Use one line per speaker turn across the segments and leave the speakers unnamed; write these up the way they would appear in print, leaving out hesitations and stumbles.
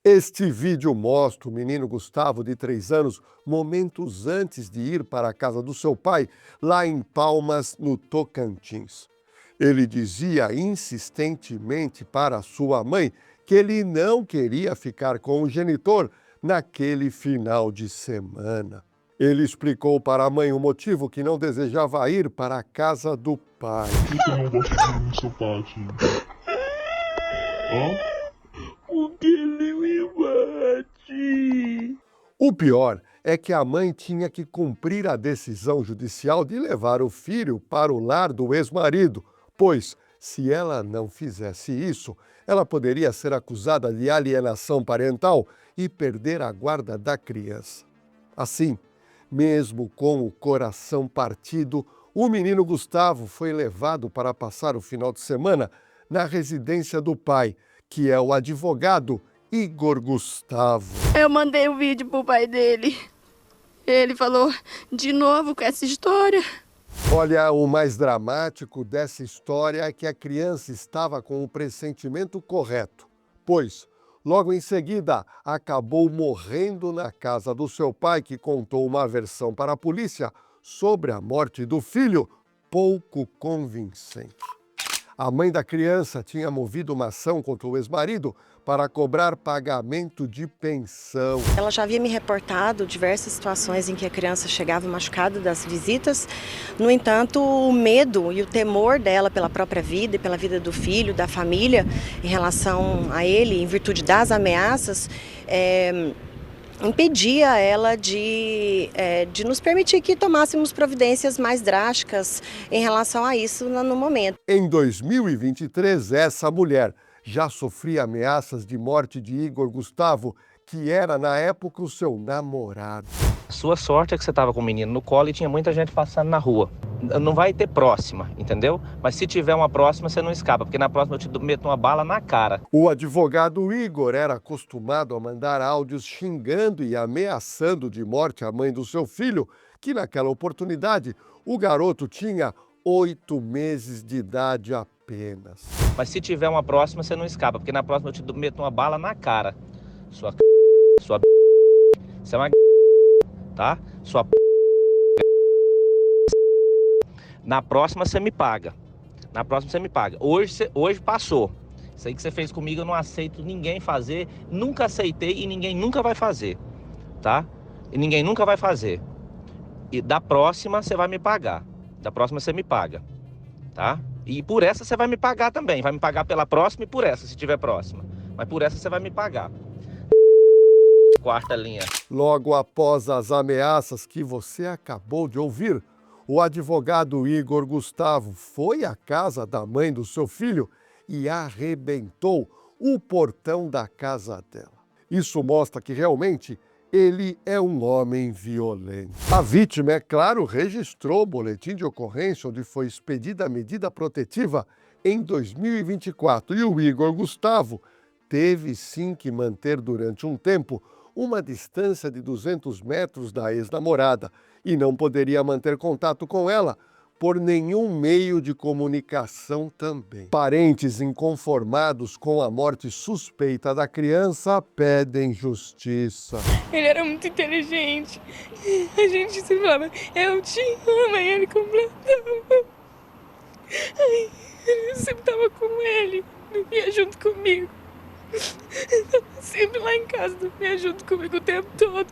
Este vídeo mostra o menino Gustavo, de 3 anos, momentos antes de ir para a casa do seu pai, lá em Palmas, no Tocantins. Ele dizia insistentemente para sua mãe que ele não queria ficar com o genitor naquele final de semana. Ele explicou para a mãe o motivo que não desejava ir para a casa do pai.
Por que você não gosta de ir no seu patinho? Hã?
Porque ele me bate.
O pior é que a mãe tinha que cumprir a decisão judicial de levar o filho para o lar do ex-marido, pois, se ela não fizesse isso, ela poderia ser acusada de alienação parental e perder a guarda da criança. Assim, mesmo com o coração partido, o menino Gustavo foi levado para passar o final de semana na residência do pai, que é o advogado Igor Gustavo.
Eu mandei o vídeo pro pai dele. Ele falou de novo com essa história.
Olha, o mais dramático dessa história é que a criança estava com o pressentimento correto, pois, logo em seguida, acabou morrendo na casa do seu pai, que contou uma versão para a polícia sobre a morte do filho pouco convincente. A mãe da criança tinha movido uma ação contra o ex-marido para cobrar pagamento de pensão.
Ela já havia me reportado diversas situações em que a criança chegava machucada das visitas. No entanto, o medo e o temor dela pela própria vida e pela vida do filho, da família, em relação a ele, em virtude das ameaças, impedia ela de nos permitir que tomássemos providências mais drásticas em relação a isso no momento.
Em 2023, essa mulher já sofria ameaças de morte de Igor Gustavo, que era, na época, o seu namorado.
Sua sorte é que você estava com o menino no colo e tinha muita gente passando na rua. Não vai ter próxima, entendeu? Mas se tiver uma próxima, você não escapa, porque na próxima eu te meto uma bala na cara.
O advogado Igor era acostumado a mandar áudios xingando e ameaçando de morte a mãe do seu filho, que naquela oportunidade o garoto tinha 8 meses de idade apenas.
Mas se tiver uma próxima, você não escapa, porque na próxima eu te meto uma bala na cara. Sua você é uma tá? Sua Na próxima você me paga. Na próxima você me paga. Hoje passou. Isso aí que você fez comigo eu não aceito ninguém fazer. Nunca aceitei e ninguém nunca vai fazer. Tá? E ninguém nunca vai fazer. E da próxima você vai me pagar. Da próxima você me paga. Tá? E por essa você vai me pagar também. Vai me pagar pela próxima e por essa, se tiver próxima. Mas por essa você vai me pagar. Quarta linha.
Logo após as ameaças que você acabou de ouvir, o advogado Igor Gustavo foi à casa da mãe do seu filho e arrebentou o portão da casa dela. Isso mostra que realmente ele é um homem violento. A vítima, é claro, registrou o boletim de ocorrência onde foi expedida a medida protetiva em 2024 e o Igor Gustavo teve sim que manter durante um tempo uma distância de 200 metros da ex-namorada e não poderia manter contato com ela por nenhum meio de comunicação também. Parentes inconformados com a morte suspeita da criança pedem justiça.
Ele era muito inteligente. A gente se falava, eu te amo, e ele completava. Eu sempre estava com ele, dormia junto comigo. Sempre lá em casa, dormia junto comigo o tempo todo.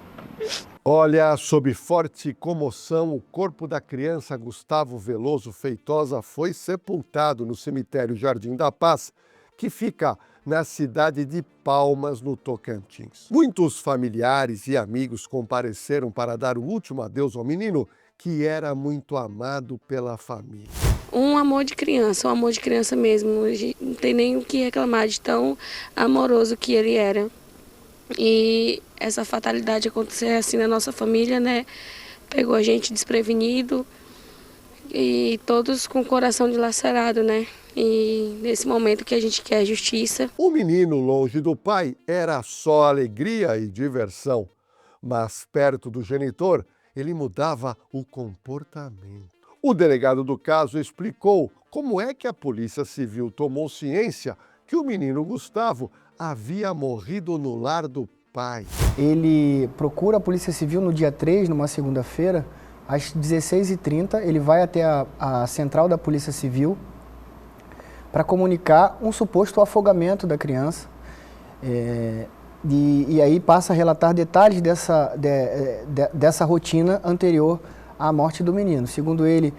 Olha, sob forte comoção, o corpo da criança Gustavo Veloso Feitosa foi sepultado no cemitério Jardim da Paz, que fica na cidade de Palmas, no Tocantins. Muitos familiares e amigos compareceram para dar o último adeus ao menino, que era muito amado pela família.
Um amor de criança mesmo. Não tem nem o que reclamar de tão amoroso que ele era. E essa fatalidade acontecer assim na nossa família, né? Pegou a gente desprevenido e todos com o coração dilacerado, né? E nesse momento que a gente quer justiça.
O menino, longe do pai, era só alegria e diversão. Mas perto do genitor, ele mudava o comportamento. O delegado do caso explicou como é que a Polícia Civil tomou ciência que o menino Gustavo havia morrido no lar do pai.
Ele procura a Polícia Civil no dia 3, numa segunda-feira, às 16h30, ele vai até a central da Polícia Civil para comunicar um suposto afogamento da criança. E aí passa a relatar detalhes dessa rotina anterior à morte do menino. Segundo ele,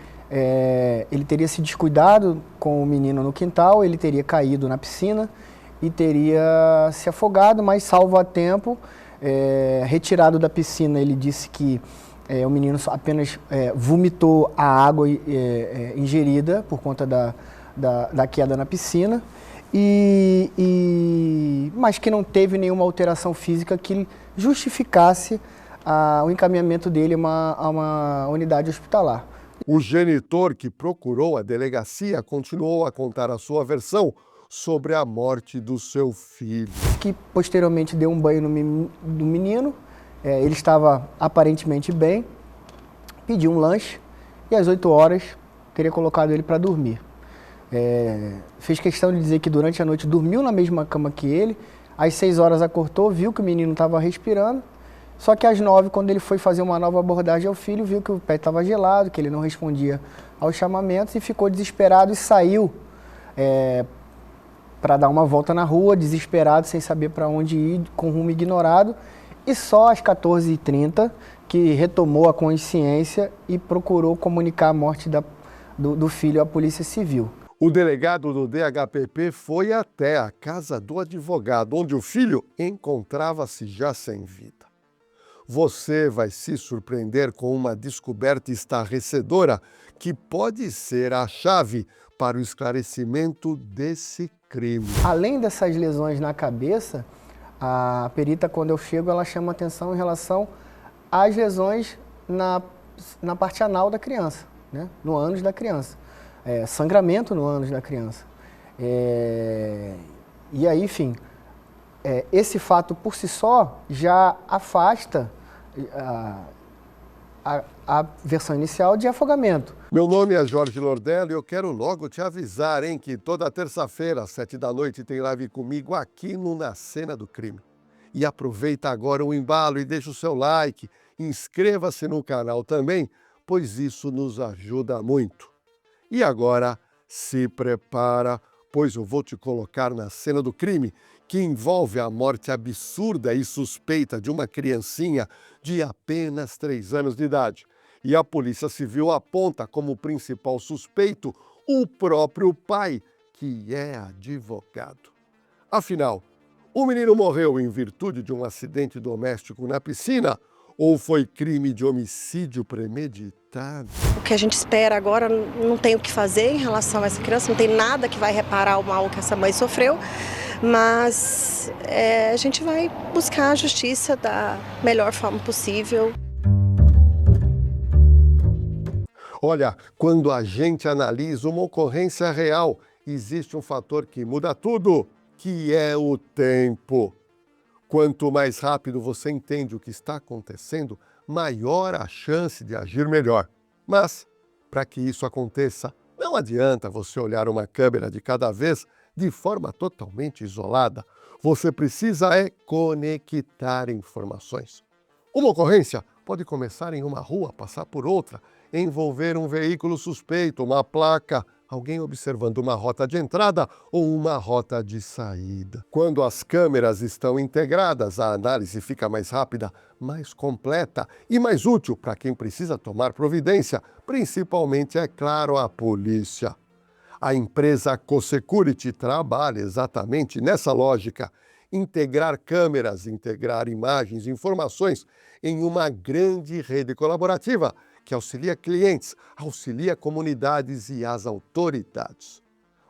ele teria se descuidado com o menino no quintal, ele teria caído na piscina e teria se afogado, mas salvo a tempo, retirado da piscina, ele disse que o menino apenas vomitou a água ingerida por conta da queda na piscina, mas que não teve nenhuma alteração física que justificasse o encaminhamento dele a uma unidade hospitalar.
O genitor que procurou a delegacia continuou a contar a sua versão sobre a morte do seu filho.
Que posteriormente deu um banho no menino, ele estava aparentemente bem, pediu um lanche e às 8 horas teria colocado ele para dormir. Fez questão de dizer que durante a noite dormiu na mesma cama que ele, às 6 horas acordou, viu que o menino estava respirando, só que às 9, quando ele foi fazer uma nova abordagem ao filho, viu que o pé estava gelado, que ele não respondia aos chamamentos e ficou desesperado e saiu para dar uma volta na rua, desesperado, sem saber para onde ir, com rumo ignorado, e só às 14h30 que retomou a consciência e procurou comunicar a morte do filho à Polícia Civil.
O delegado do DHPP foi até a casa do advogado, onde o filho encontrava-se já sem vida. Você vai se surpreender com uma descoberta estarrecedora que pode ser a chave para o esclarecimento desse crime.
Além dessas lesões na cabeça, a perita, quando eu chego, ela chama atenção em relação às lesões na parte anal da criança, né? No ânus da criança. Sangramento no ânus da criança. E aí, enfim, esse fato por si só já afasta a versão inicial de afogamento.
Meu nome é Jorge Lordello e eu quero logo te avisar, que toda terça-feira, às 7h, tem live comigo aqui no Na Cena do Crime. E aproveita agora o embalo e deixa o seu like, inscreva-se no canal também, pois isso nos ajuda muito. E agora, se prepara, pois eu vou te colocar na cena do crime, que envolve a morte absurda e suspeita de uma criancinha de apenas 3 anos de idade. E a Polícia Civil aponta como principal suspeito o próprio pai, que é advogado. Afinal, o menino morreu em virtude de um acidente doméstico na piscina ou foi crime de homicídio premeditado?
O que a gente espera agora, não tem o que fazer em relação a essa criança, não tem nada que vai reparar o mal que essa mãe sofreu, mas a gente vai buscar a justiça da melhor forma possível.
Olha, quando a gente analisa uma ocorrência real, existe um fator que muda tudo, que é o tempo. Quanto mais rápido você entende o que está acontecendo, maior a chance de agir melhor. Mas, para que isso aconteça, não adianta você olhar uma câmera de cada vez de forma totalmente isolada. Você precisa conectar informações. Uma ocorrência pode começar em uma rua, passar por outra, envolver um veículo suspeito, uma placa, alguém observando uma rota de entrada ou uma rota de saída. Quando as câmeras estão integradas, a análise fica mais rápida, mais completa e mais útil para quem precisa tomar providência, principalmente, é claro, a polícia. A empresa CoSecurity trabalha exatamente nessa lógica: integrar câmeras, integrar imagens, informações em uma grande rede colaborativa que auxilia clientes, auxilia comunidades e as autoridades.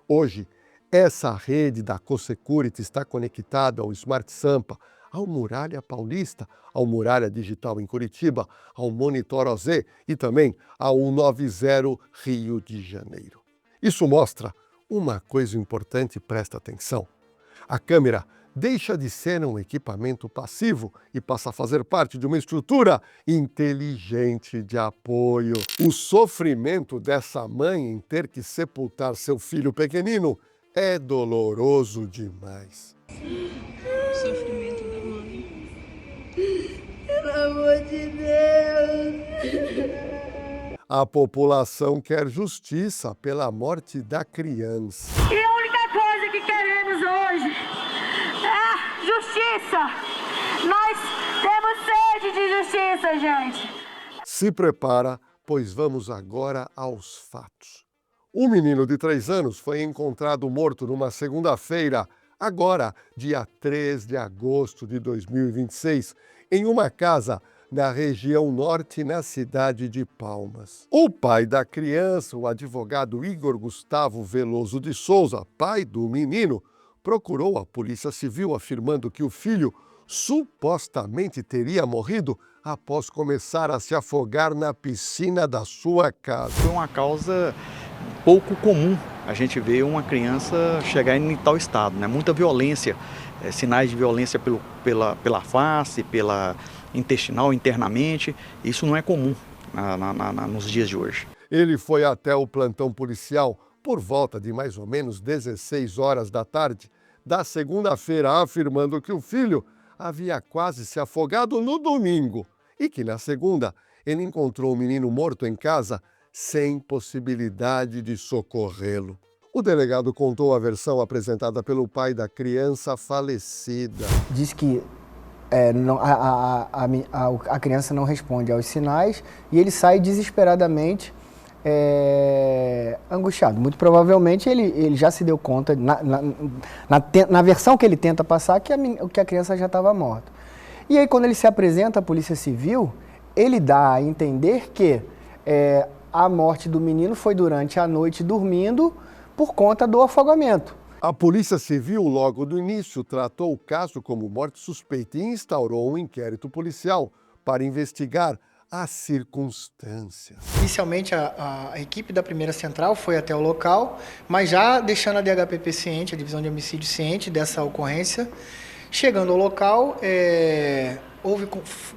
Hoje, essa rede da CoSecurity está conectada ao Smart Sampa, ao Muralha Paulista, ao Muralha Digital em Curitiba, ao Monitor OZ e também ao 190 Rio de Janeiro. Isso mostra uma coisa importante, presta atenção. A câmera deixa de ser um equipamento passivo e passa a fazer parte de uma estrutura inteligente de apoio. O sofrimento dessa mãe em ter que sepultar seu filho pequenino É doloroso demais.
O sofrimento da mãe.
Pelo amor de Deus.
A população quer justiça pela morte da criança.
E a única coisa que queremos hoje é justiça. Nós temos sede de justiça, gente.
Se prepara, pois vamos agora aos fatos. Um menino de 3 anos foi encontrado morto numa segunda-feira, agora, dia 3 de agosto de 2026, em uma casa na região norte, na cidade de Palmas. O pai da criança, o advogado Igor Gustavo Veloso de Souza, pai do menino, procurou a Polícia Civil afirmando que o filho supostamente teria morrido após começar a se afogar na piscina da sua casa.
Foi uma causa pouco comum a gente ver uma criança chegar em tal estado, né? Muita violência, sinais de violência pela face, pela intestinal, internamente. Isso não é comum nos dias de hoje.
Ele foi até o plantão policial por volta de mais ou menos 16 horas da tarde da segunda-feira, afirmando que o filho havia quase se afogado no domingo e que na segunda ele encontrou o menino morto em casa sem possibilidade de socorrê-lo. O delegado contou a versão apresentada pelo pai da criança falecida.
Diz que a criança não responde aos sinais e ele sai desesperadamente angustiado. Muito provavelmente ele já se deu conta, na versão que ele tenta passar, que a criança já estava morta. E aí, quando ele se apresenta à Polícia Civil, ele dá a entender que a morte do menino foi durante a noite dormindo por conta do afogamento.
A Polícia Civil, logo do início, tratou o caso como morte suspeita e instaurou um inquérito policial para investigar as circunstâncias.
Inicialmente, a equipe da primeira central foi até o local, mas já deixando a DHPP ciente, a Divisão de Homicídio ciente dessa ocorrência. Chegando ao local,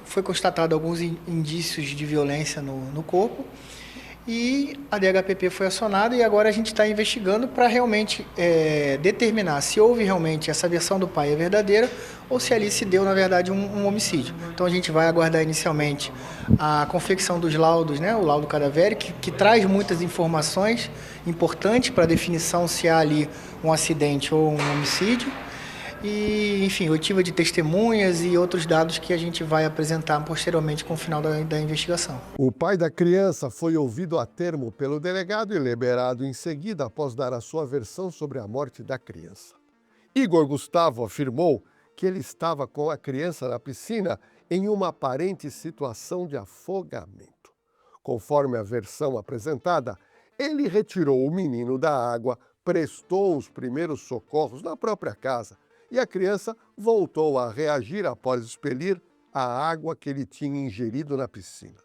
foi constatado alguns indícios de violência no corpo e a DHPP foi acionada e agora a gente está investigando para realmente determinar se houve realmente essa versão do pai é verdadeira ou se ali se deu, na verdade, um homicídio. Então a gente vai aguardar inicialmente a confecção dos laudos, né, o laudo cadavérico, que traz muitas informações importantes para a definição se há ali um acidente ou um homicídio. E, enfim, oitiva de testemunhas e outros dados que a gente vai apresentar posteriormente com o final da investigação.
O pai da criança foi ouvido a termo pelo delegado e liberado em seguida após dar a sua versão sobre a morte da criança. Igor Gustavo afirmou que ele estava com a criança na piscina em uma aparente situação de afogamento. Conforme a versão apresentada, ele retirou o menino da água, prestou os primeiros socorros na própria casa, e a criança voltou a reagir após expelir a água que ele tinha ingerido na piscina.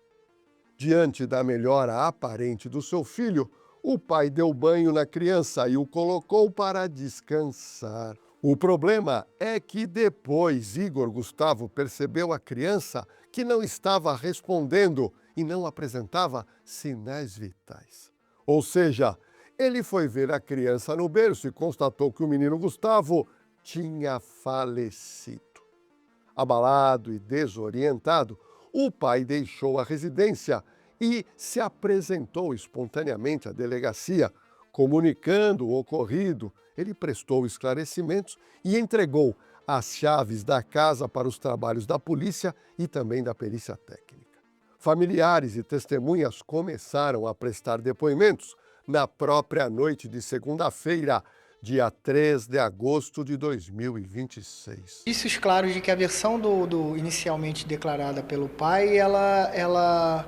Diante da melhora aparente do seu filho, o pai deu banho na criança e o colocou para descansar. O problema é que depois Igor Gustavo percebeu a criança que não estava respondendo e não apresentava sinais vitais. Ou seja, ele foi ver a criança no berço e constatou que o menino Gustavo tinha falecido. Abalado e desorientado, o pai deixou a residência e se apresentou espontaneamente à delegacia. Comunicando o ocorrido, ele prestou esclarecimentos e entregou as chaves da casa para os trabalhos da polícia e também da perícia técnica. Familiares e testemunhas começaram a prestar depoimentos na própria noite de segunda-feira, dia 3 de agosto de 2026.
Indícios claros de que a versão do inicialmente declarada pelo pai, ela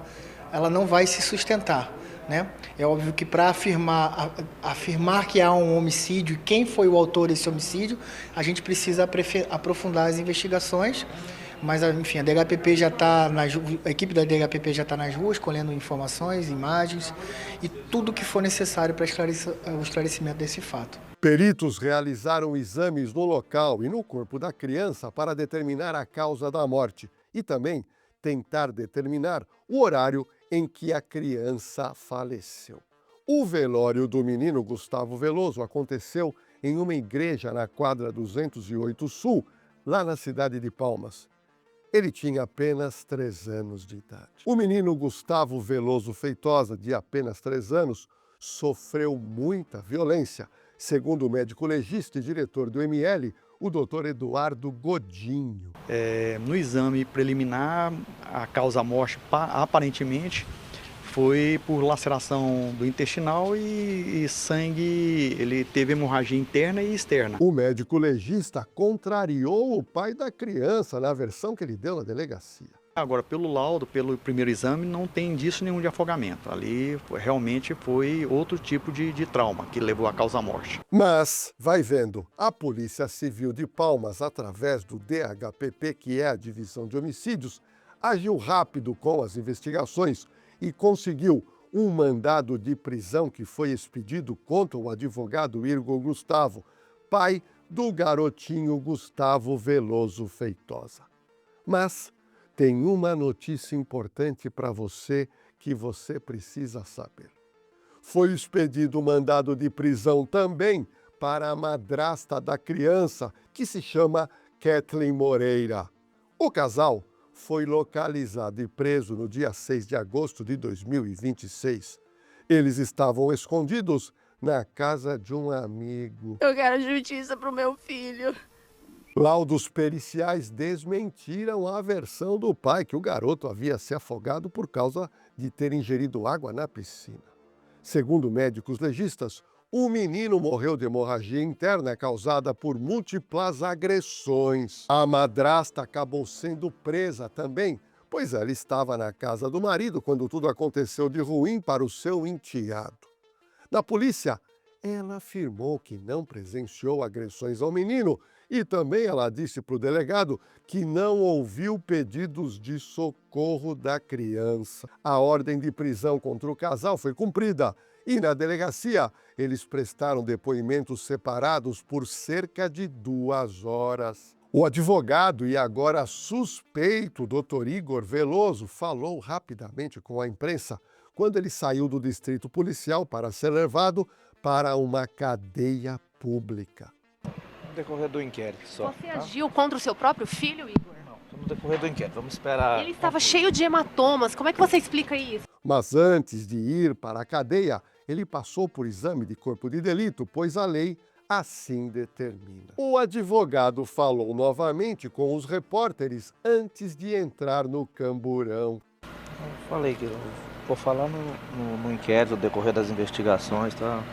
não vai se sustentar, né? É óbvio que para afirmar que há um homicídio, quem foi o autor desse homicídio, a gente precisa aprofundar as investigações. Mas, enfim, a equipe da DHPP já está nas ruas, colhendo informações, imagens e tudo o que for necessário para o esclarecimento desse fato.
Peritos realizaram exames no local e no corpo da criança para determinar a causa da morte e também tentar determinar o horário em que a criança faleceu. O velório do menino Gustavo Veloso aconteceu em uma igreja na quadra 208 Sul, lá na cidade de Palmas. Ele tinha apenas 3 anos de idade. O menino Gustavo Veloso Feitosa, de apenas 3 anos, sofreu muita violência, segundo o médico legista e diretor do ML, o Dr. Eduardo Godinho.
No exame preliminar, a causa-morte aparentemente foi por laceração do intestinal e sangue, ele teve hemorragia interna e externa.
O médico legista contrariou o pai da criança na versão que ele deu na delegacia.
Agora, pelo laudo, pelo primeiro exame, não tem indício nenhum de afogamento. Ali realmente foi outro tipo de trauma que levou à causa-morte.
Mas, vai vendo, a Polícia Civil de Palmas, através do DHPP, que é a Divisão de Homicídios, agiu rápido com as investigações e conseguiu um mandado de prisão que foi expedido contra o advogado Igor Gustavo, pai do garotinho Gustavo Veloso Feitosa. Mas tem uma notícia importante para você que você precisa saber. Foi expedido um mandado de prisão também para a madrasta da criança, que se chama Kathleen Moreira. O casal foi localizado e preso no dia 6 de agosto de 2026. Eles estavam escondidos na casa de um amigo.
Eu quero justiça pro meu filho.
Laudos periciais desmentiram a versão do pai que o garoto havia se afogado por causa de ter ingerido água na piscina. Segundo médicos legistas, o menino morreu de hemorragia interna causada por múltiplas agressões. A madrasta acabou sendo presa também, pois ela estava na casa do marido quando tudo aconteceu de ruim para o seu enteado. Na polícia, ela afirmou que não presenciou agressões ao menino e também ela disse para o delegado que não ouviu pedidos de socorro da criança. A ordem de prisão contra o casal foi cumprida e na delegacia eles prestaram depoimentos separados por cerca de 2 horas. O advogado e agora suspeito, Dr. Igor Veloso, falou rapidamente com a imprensa quando ele saiu do distrito policial para ser levado para uma cadeia pública.
No decorrer do inquérito só.
Você agiu contra o seu próprio filho, Igor?
Não, no decorrer do inquérito. Vamos esperar.
Ele estava cheio de hematomas. Como é que você explica isso?
Mas antes de ir para a cadeia, ele passou por exame de corpo de delito, pois a lei assim determina. O advogado falou novamente com os repórteres antes de entrar no camburão.
Eu falei que eu vou falar no inquérito, no decorrer das investigações, tá?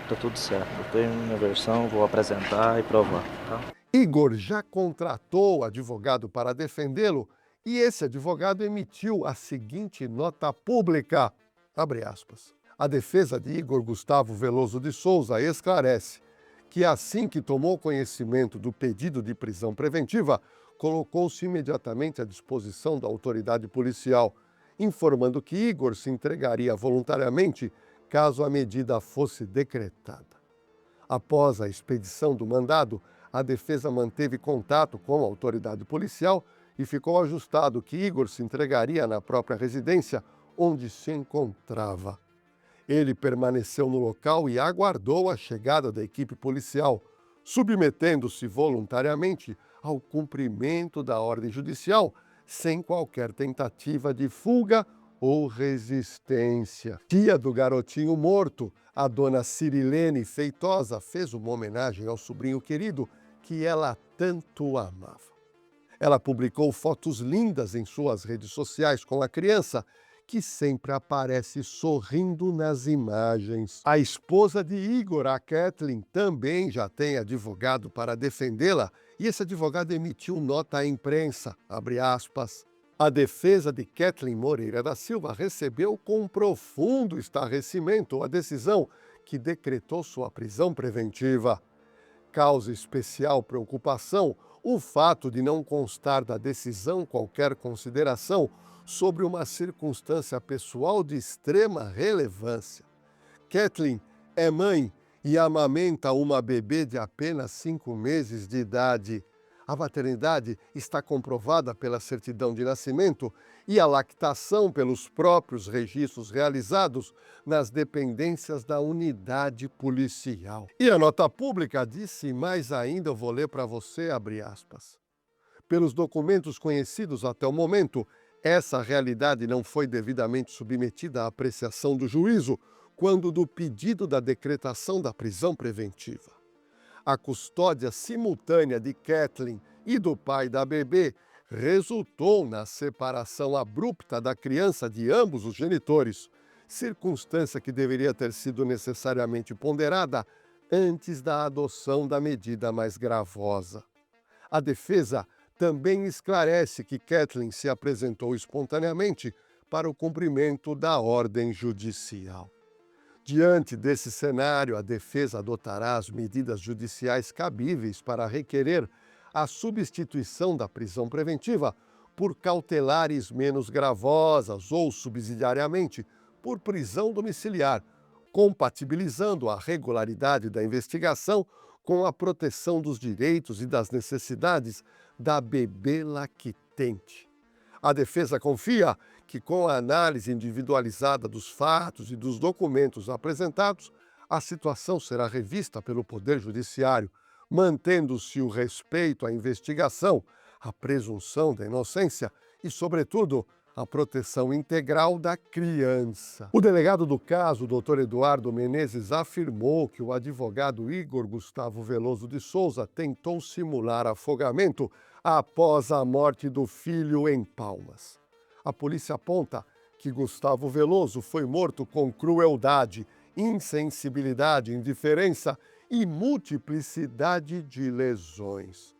Tá tudo certo. Eu tenho minha versão, vou apresentar e provar, tá?
Igor já contratou advogado para defendê-lo e esse advogado emitiu a seguinte nota pública, abre aspas. A defesa de Igor Gustavo Veloso de Souza esclarece que assim que tomou conhecimento do pedido de prisão preventiva, colocou-se imediatamente à disposição da autoridade policial, informando que Igor se entregaria voluntariamente caso a medida fosse decretada. Após a expedição do mandado, a defesa manteve contato com a autoridade policial e ficou ajustado que Igor se entregaria na própria residência onde se encontrava. Ele permaneceu no local e aguardou a chegada da equipe policial, submetendo-se voluntariamente ao cumprimento da ordem judicial, sem qualquer tentativa de fuga ou resistência. Tia do garotinho morto, a dona Cirilene Feitosa, fez uma homenagem ao sobrinho querido que ela tanto amava. Ela publicou fotos lindas em suas redes sociais com a criança, que sempre aparece sorrindo nas imagens. A esposa de Igor, a Kathleen, também já tem advogado para defendê-la e esse advogado emitiu nota à imprensa, abre aspas. A defesa de Kathleen Moreira da Silva recebeu com profundo estarrecimento a decisão que decretou sua prisão preventiva. Causa especial preocupação o fato de não constar da decisão qualquer consideração sobre uma circunstância pessoal de extrema relevância. Kathleen é mãe e amamenta uma bebê de apenas 5 meses de idade. A maternidade está comprovada pela certidão de nascimento e a lactação pelos próprios registros realizados nas dependências da unidade policial. E a nota pública disse mais ainda, eu vou ler para você, abre aspas. Pelos documentos conhecidos até o momento, essa realidade não foi devidamente submetida à apreciação do juízo quando do pedido da decretação da prisão preventiva. A custódia simultânea de Kathleen e do pai da bebê resultou na separação abrupta da criança de ambos os genitores, circunstância que deveria ter sido necessariamente ponderada antes da adoção da medida mais gravosa. A defesa também esclarece que Kathleen se apresentou espontaneamente para o cumprimento da ordem judicial. Diante desse cenário, a defesa adotará as medidas judiciais cabíveis para requerer a substituição da prisão preventiva por cautelares menos gravosas ou, subsidiariamente, por prisão domiciliar, compatibilizando a regularidade da investigação com a proteção dos direitos e das necessidades da bebê lactente. A defesa confia que, com a análise individualizada dos fatos e dos documentos apresentados, a situação será revista pelo Poder Judiciário, mantendo-se o respeito à investigação, a presunção da inocência e, sobretudo, a proteção integral da criança. O delegado do caso, Dr. Eduardo Menezes, afirmou que o advogado Igor Gustavo Veloso de Souza tentou simular afogamento após a morte do filho em Palmas. A polícia aponta que Gustavo Veloso foi morto com crueldade, insensibilidade, indiferença e multiplicidade de lesões.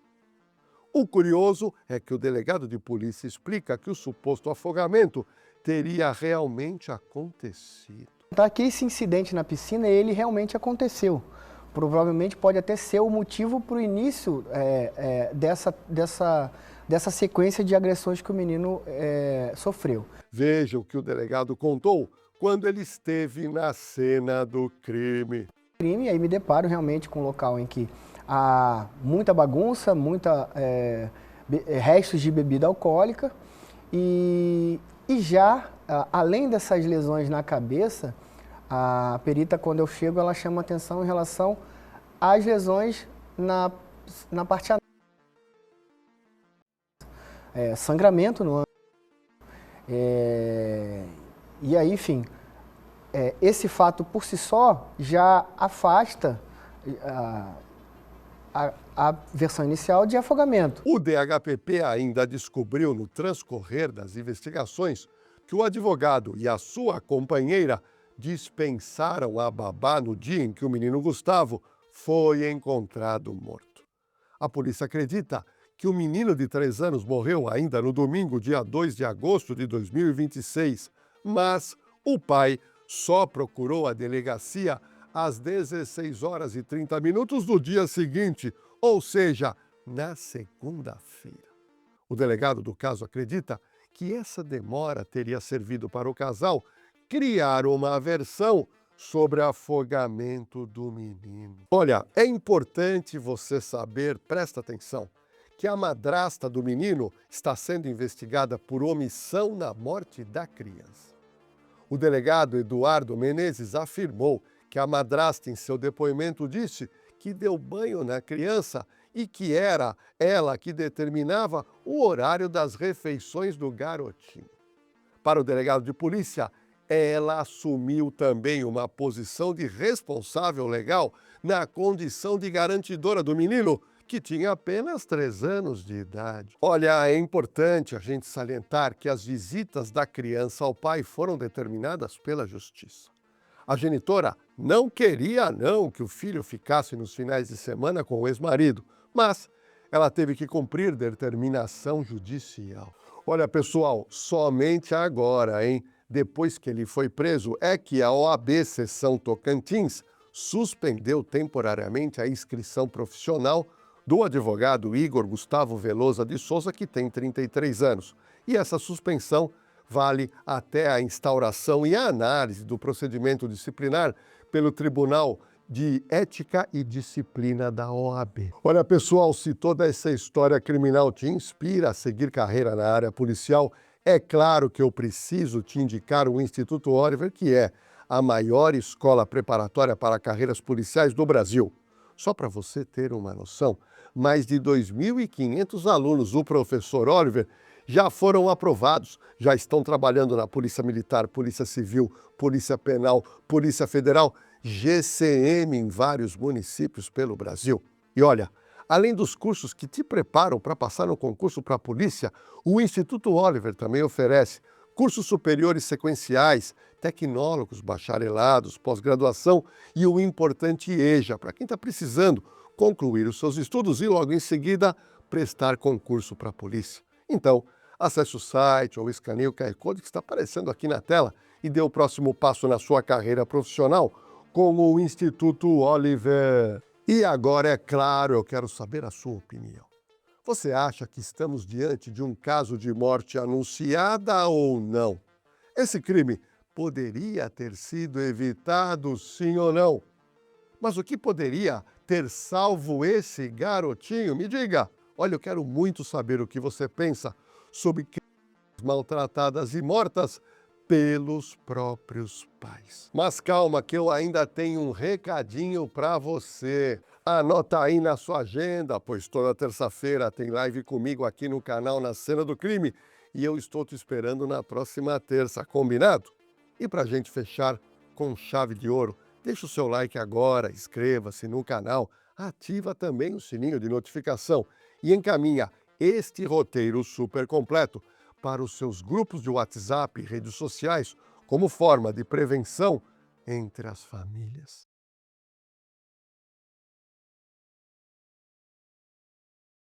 O curioso é que o delegado de polícia explica que o suposto afogamento teria realmente acontecido.
Que esse incidente na piscina, ele realmente aconteceu. Provavelmente pode até ser o motivo para o início dessa sequência de agressões que o menino sofreu.
Veja o que o delegado contou quando ele esteve na cena do crime.
E aí me deparo realmente com um local em que há muita bagunça, restos de bebida alcoólica e já, além dessas lesões na cabeça, a perita, quando eu chego, ela chama atenção em relação às lesões na parte anal. Sangramento no ânus. E aí, enfim, esse fato por si só já afasta a versão inicial de afogamento.
O DHPP ainda descobriu no transcorrer das investigações que o advogado e a sua companheira dispensaram a babá no dia em que o menino Gustavo foi encontrado morto. A polícia acredita que o menino de 3 anos morreu ainda no domingo, dia 2 de agosto de 2026, mas o pai só procurou a delegacia às 16h30 do dia seguinte, ou seja, na segunda-feira. O delegado do caso acredita que essa demora teria servido para o casal criar uma versão sobre afogamento do menino. Olha, é importante você saber, presta atenção, que a madrasta do menino está sendo investigada por omissão na morte da criança. O delegado Eduardo Menezes afirmou que a madrasta, em seu depoimento, disse que deu banho na criança e que era ela que determinava o horário das refeições do garotinho. Para o delegado de polícia, ela assumiu também uma posição de responsável legal na condição de garantidora do menino, que tinha apenas 3 anos de idade. Olha, é importante a gente salientar que as visitas da criança ao pai foram determinadas pela justiça. A genitora não queria que o filho ficasse nos finais de semana com o ex-marido, mas ela teve que cumprir determinação judicial. Olha, pessoal, somente agora, depois que ele foi preso, é que a OAB Seção Tocantins suspendeu temporariamente a inscrição profissional do advogado Igor Gustavo Veloso de Souza, que tem 33 anos. E essa suspensão vale até a instauração e a análise do procedimento disciplinar pelo Tribunal de Ética e Disciplina da OAB. Olha, pessoal, se toda essa história criminal te inspira a seguir carreira na área policial, é claro que eu preciso te indicar o Instituto Oliver, que é a maior escola preparatória para carreiras policiais do Brasil. Só para você ter uma noção, mais de 2.500 alunos do professor Oliver já foram aprovados, já estão trabalhando na Polícia Militar, Polícia Civil, Polícia Penal, Polícia Federal, GCM em vários municípios pelo Brasil. E olha, além dos cursos que te preparam para passar no concurso para a polícia, o Instituto Oliver também oferece cursos superiores sequenciais, tecnólogos, bacharelados, pós-graduação e o importante EJA, para quem está precisando concluir os seus estudos e logo em seguida prestar concurso para a polícia. Então, acesse o site ou escaneie o QR Code que está aparecendo aqui na tela e dê o próximo passo na sua carreira profissional com o Instituto Oliver. E agora, é claro, eu quero saber a sua opinião. Você acha que estamos diante de um caso de morte anunciada ou não? Esse crime poderia ter sido evitado, sim ou não? Mas o que poderia ter salvo esse garotinho? Me diga! Olha, eu quero muito saber o que você pensa sobre crianças maltratadas e mortas pelos próprios pais. Mas calma, que eu ainda tenho um recadinho para você. Anota aí na sua agenda, pois toda terça-feira tem live comigo aqui no canal Na Cena do Crime e eu estou te esperando na próxima terça, combinado? E para a gente fechar com chave de ouro, deixa o seu like agora, inscreva-se no canal, ativa também o sininho de notificação e encaminha este roteiro super completo para os seus grupos de WhatsApp e redes sociais como forma de prevenção entre as famílias.